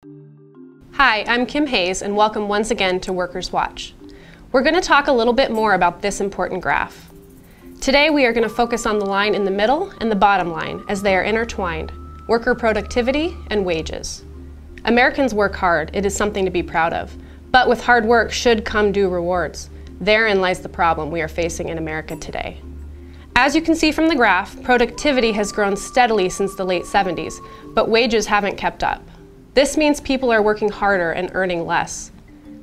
Hi, I'm Kim Hayes, and welcome once again to Workers Watch. We're going to talk a little bit more about this important graph. Today we are going to focus on the line in the middle and the bottom line as they are intertwined, worker productivity and wages. Americans work hard, it is something to be proud of, but with hard work should come due rewards. Therein lies the problem we are facing in America today. As you can see from the graph, productivity has grown steadily since the late 70s, but wages haven't kept up. This means people are working harder and earning less.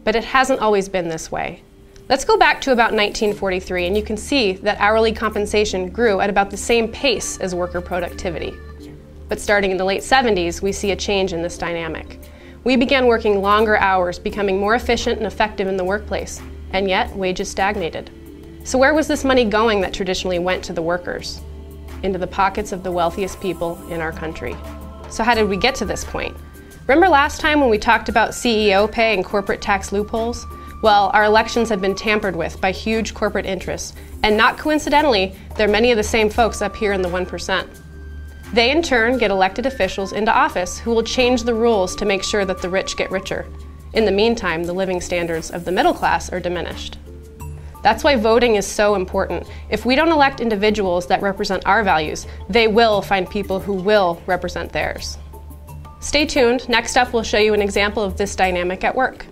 But it hasn't always been this way. Let's go back to about 1943 and you can see that hourly compensation grew at about the same pace as worker productivity. But starting in the late 70s, we see a change in this dynamic. We began working longer hours, becoming more efficient and effective in the workplace, and yet wages stagnated. So where was this money going that traditionally went to the workers? Into the pockets of the wealthiest people in our country. So how did we get to this point? Remember last time when we talked about CEO pay and corporate tax loopholes? Well, our elections have been tampered with by huge corporate interests, and not coincidentally, they're many of the same folks up here in the 1%. They in turn get elected officials into office who will change the rules to make sure that the rich get richer. In the meantime, the living standards of the middle class are diminished. That's why voting is so important. If we don't elect individuals that represent our values, they will find people who will represent theirs. Stay tuned. Next up, we'll show you an example of this dynamic at work.